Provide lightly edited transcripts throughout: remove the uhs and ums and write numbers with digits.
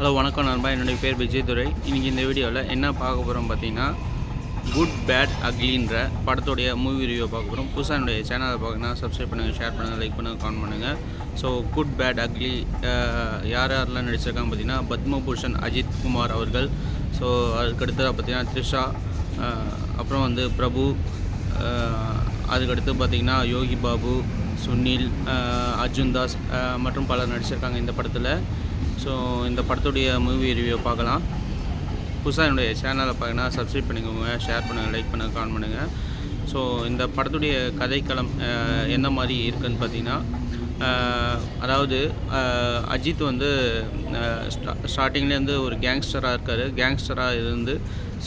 Hello வணக்கம் நண்பா, என்னுடைய பேர் விஜய் துரை. இன்றைக்கி இந்த வீடியோவில் என்ன பார்க்க போகிறோம் பார்த்தீங்கன்னா, குட் பேட் அக்லின்ற படத்துடைய மூவி ரிவ்யூ பார்க்க போகிறோம். புதுசாக என்னுடைய சேனலை பார்க்கணுன்னா சப்ஸ்கிரைப் பண்ணுங்கள், ஷேர் பண்ணுங்கள், லைக் பண்ணுங்கள், கமெண்ட் பண்ணுங்கள். ஸோ குட் பேட் அக்லி யாரெல்லாம் நடிச்சிருக்காங்க பார்த்தீங்கன்னா, பத்மபூஷன் அஜித் குமார் அவர்கள். ஸோ அதுக்கடுத்து பார்த்தீங்கன்னா த்ரிஷா, அப்புறம் வந்து பிரபு, அதுக்கடுத்து பார்த்திங்கன்னா யோகி பாபு, சுனில், அர்ஜுன் தாஸ் மற்றும் பலர் நடிச்சிருக்காங்க இந்த படத்தில். ஸோ இந்த படத்துடைய மூவி ரிவ்யூ பார்க்கலாம். புதுசாக என்னுடைய சேனலை பார்க்கணுன்னா சப்ஸ்கிரைப் பண்ணிக்கோங்க, ஷேர் பண்ணுங்கள், லைக் பண்ணுங்கள், கமெண்ட் பண்ணுங்கள். ஸோ இந்த படத்துடைய கதைக்களம் என்ன மாதிரி இருக்குதுன்னு பார்த்தீங்கன்னா, அதாவது அஜித் வந்து ஸ்டார்டிங்லேருந்து ஒரு கேங்ஸ்டராக இருக்கார். கேங்ஸ்டராக இருந்து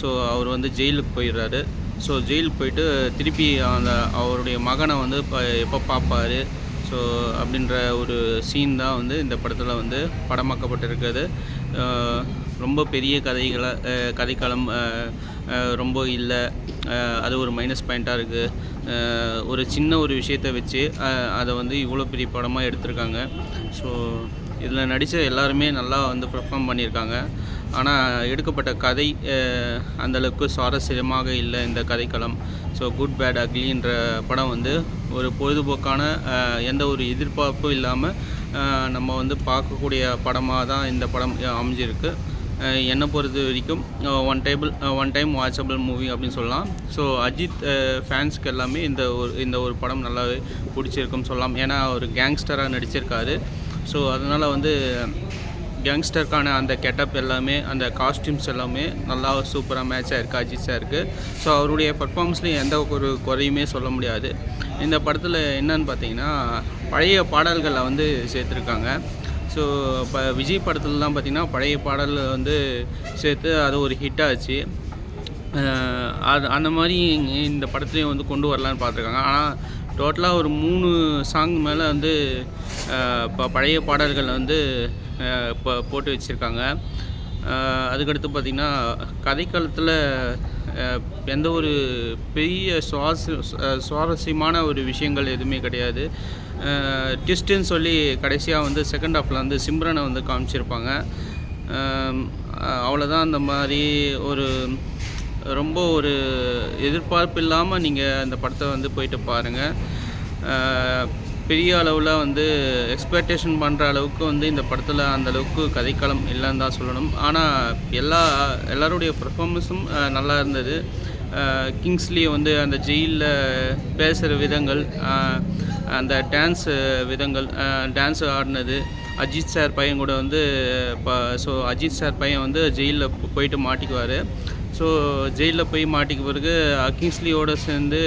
ஸோ அவர் வந்து ஜெயிலுக்கு போயிடுறாரு. ஸோ ஜெயிலுக்கு போயிட்டு திருப்பி அந்த அவருடைய மகனை வந்து எப்போ பார்ப்பார் ஸோ அப்படின்ற ஒரு சீன் தான் வந்து இந்த படத்தில் வந்து படமாக்கப்பட்டிருக்கிறது. ரொம்ப பெரிய கதைக்களம் ரொம்ப இல்லை, அது ஒரு மைனஸ் பாயிண்ட்டாக இருக்குது. ஒரு சின்ன ஒரு விஷயத்தை வச்சு அதை வந்து இவ்வளோ பெரிய படமாக எடுத்திருக்காங்க. ஸோ இதில் நடித்த எல்லாருமே நல்லா வந்து பெர்ஃபார்ம் பண்ணியிருக்காங்க. ஆனால் எடுக்கப்பட்ட கதை அந்தளவுக்கு சுவாரஸ்யமாக இல்லை இந்த கதைக்களம். ஸோ குட் பேட் அக்லின்ற படம் வந்து ஒரு பொழுதுபோக்கான எந்த ஒரு எதிர்பார்ப்பும் இல்லாமல் நம்ம வந்து பார்க்கக்கூடிய படமாக தான் இந்த படம் அமைஞ்சிருக்கு. என்னை பொறுத்த வரைக்கும் ஒன் டைம் வாட்சபிள் மூவி அப்படின்னு சொல்லலாம். ஸோ அஜித் ஃபேன்ஸ்க்கு எல்லாமே இந்த ஒரு படம் நல்லாவே பிடிச்சிருக்குன்னு சொல்லலாம். ஏன்னா அவர் கேங்ஸ்டராக நடிச்சிருக்காரு. ஸோ அதனால் வந்து யங்ஸ்டருக்கான அந்த கெட்டப் எல்லாமே, அந்த காஸ்டியூம்ஸ் எல்லாமே நல்லா சூப்பராக மேட்சாக இருக்குது அஜித் சாருக்கு. ஸோ அவருடைய பர்ஃபார்மன்ஸ்லேயும் எந்த ஒரு குறையுமே சொல்ல முடியாது. இந்த படத்தில் என்னன்னு பார்த்தீங்கன்னா, பழைய பாடல்களை வந்து சேர்த்துருக்காங்க. ஸோ இப்போ விஜய் படத்துலலாம் பார்த்திங்கன்னா பழைய பாடல் வந்து சேர்த்து அது ஒரு ஹிட் ஆச்சு. அது அந்த மாதிரி இந்த படத்துலேயும் வந்து கொண்டு வரலான்னு பார்த்துருக்காங்க. ஆனால் டோட்டலாக ஒரு 3 சாங் மேலே வந்து இப்போ பழைய பாடல்கள் வந்து இப்போ போட்டு வச்சுருக்காங்க. அதுக்கடுத்து பார்த்திங்கன்னா கதைக்களத்தில் எந்த ஒரு பெரிய சுவாரஸ்யமான ஒரு விஷயங்கள் எதுவுமே கிடையாது. ட்விஸ்ட்டுன்னு சொல்லி கடைசியாக வந்து செகண்ட் ஹாஃபில் வந்து சிம்ரனை வந்து காமிச்சிருப்பாங்க. அவ்வளோதான். அந்த மாதிரி ரொம்ப ஒரு எதிர்பார்ப்பு இல்லாமல் நீங்கள் அந்த படத்தை வந்து போயிட்டு பாருங்கள். பெரிய அளவில் வந்து எக்ஸ்பெக்டேஷன் பண்ணுற அளவுக்கு வந்து இந்த படத்தில் அந்தளவுக்கு கதைக்களம் இல்லைன்னு தான் சொல்லணும். ஆனால் எல்லாருடைய பர்ஃபார்மன்ஸும் நல்லா இருந்தது. கிங்ஸ்லி வந்து அந்த ஜெயிலில் பேசுகிற விதங்கள், அந்த டான்ஸ் ஆடினது, அஜித் சார் பையன் கூட வந்து ஸோ அஜித் சார் பையன் வந்து ஜெயிலில் போயிட்டு மாட்டிக்குவார். ஸோ ஜெயிலில் போய் மாட்டிக்க பிறகு கிங்ஸ்லியோடு சேர்ந்து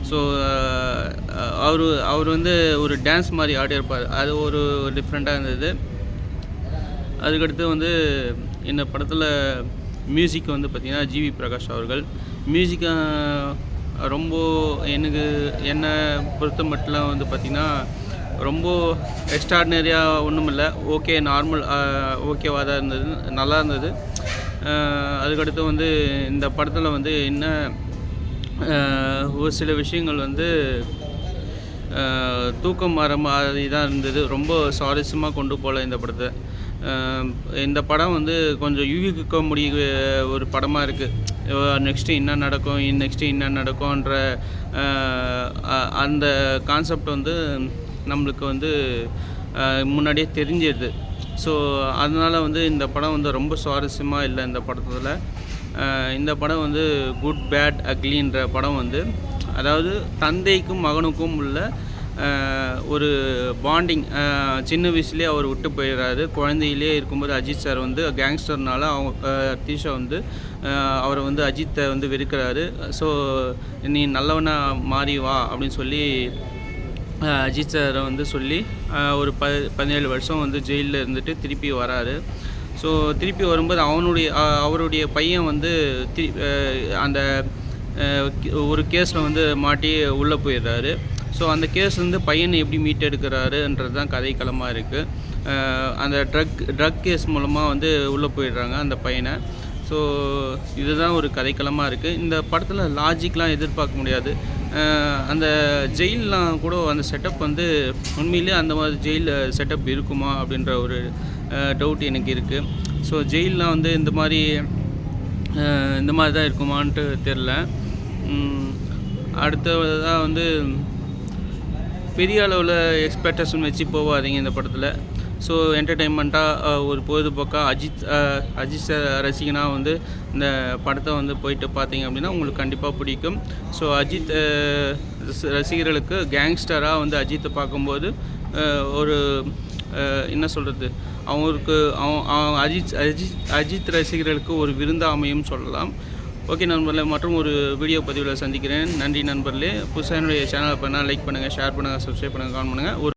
ஸோ அவர் வந்து ஒரு டான்ஸ் மாதிரி ஆடியிருப்பார். அது ஒரு டிஃப்ரெண்ட்டாக இருந்தது. அதுக்கடுத்து வந்து இந்த படத்தில் மியூசிக் வந்து பார்த்திங்கன்னா ஜிவி பிரகாஷ் அவர்கள் மியூசிக்கை ரொம்ப என்னை பொறுத்த மட்டும் வந்து பார்த்திங்கன்னா ரொம்ப எக்ஸ்ட்ராடினரியாக ஒன்றும் இல்லை, ஓகே, நார்மல், ஓகேவாக தான் இருந்தது, நல்லா இருந்தது. அதுக்கடுத்து வந்து இந்த படத்தில் வந்து என்ன ஒரு சில விஷயங்கள் வந்து தூக்கம் வர மாதிரி தான் இருந்தது. ரொம்ப சுவாரஸ்யமாக கொண்டு போகல இந்த படத்தை. இந்த படம் வந்து கொஞ்சம் யூகிக்க முடிய ஒரு படமாக இருக்குது. நெக்ஸ்ட்டு என்ன நடக்கும்ன்ற அந்த கான்செப்ட் வந்து நம்மளுக்கு வந்து முன்னாடியே தெரிஞ்சிடுது. ஸோ அதனால் வந்து இந்த படம் வந்து ரொம்ப சுவாரஸ்யமாக இல்லை இந்த படத்தில். இந்த படம் வந்து குட் பேட் அக்லின்ற படம் வந்து, அதாவது தந்தைக்கும் மகனுக்கும் உள்ள ஒரு பாண்டிங். சின்ன வயசுலேயே அவர் விட்டு போயிடுறாரு. குழந்தையிலே இருக்கும்போது அஜித் சார் வந்து கேங்ஸ்டர்னால த்ரிஷா வந்து அவரை வந்து அஜித்தை வந்து வெறுக்கிறாரு. ஸோ நீ நல்லவனாக மாறி வா அப்படின்னு சொல்லி அஜித் சாரை வந்து சொல்லி ஒரு 17 வருஷம் வந்து ஜெயிலில் இருந்துட்டு திருப்பி வராரு. ஸோ திருப்பி வரும்போது அவருடைய பையன் வந்து அந்த ஒரு கேஸில் வந்து மாட்டி உள்ளே போயிடுறாரு. ஸோ அந்த கேஸ் வந்து பையனை எப்படி மீட்டெடுக்கிறாருன்றது தான் கதைக்களமாக இருக்குது. அந்த ட்ரக் கேஸ் மூலமாக வந்து உள்ளே போயிடுறாங்க அந்த பையனை. ஸோ இதுதான் ஒரு கதைக்களமாக இருக்குது. இந்த படத்தில் லாஜிக்லாம் எதிர்பார்க்க முடியாது. அந்த ஜெயில்லாம் கூட அந்த செட்டப் வந்து உண்மையிலேயே அந்த மாதிரி ஜெயில் செட்டப் இருக்குமா அப்படின்ற ஒரு டவுட் எனக்கு இருக்குது. ஸோ ஜெயில்லாம் வந்து இந்த மாதிரி தான் இருக்குமான்ட்டு தெரில. அடுத்ததாக வந்து பெரிய அளவில் எக்ஸ்பெக்டேஷன் வச்சு போகாதீங்க இந்த படத்தில். ஸோ என்டர்டெயின்மெண்ட்டாக ஒரு பொழுதுபோக்காக அஜித் சார் ரசிகனாக வந்து இந்த படத்தை வந்து போயிட்டு பார்த்தீங்க அப்படின்னா உங்களுக்கு கண்டிப்பாக பிடிக்கும். ஸோ அஜித் ரசிகர்களுக்கு கேங்ஸ்டராக வந்து அஜித்தை பார்க்கும்போது ஒரு என்ன சொல்கிறது, அவங்களுக்கு அஜித் ரசிகர்களுக்கு ஒரு விருந்தா அமையும் சொல்லலாம். ஓகே நண்பர்களே, மற்றும் ஒரு வீடியோ பதிவில் சந்திக்கிறேன். நன்றி நண்பர்களே. புதுசாக என்னுடைய சேனலை பண்ணால் லைக் பண்ணுங்கள், ஷேர் பண்ணுங்கள், சப்ஸ்கிரைப் பண்ணுங்கள், கமெண்ட் பண்ணுங்கள்.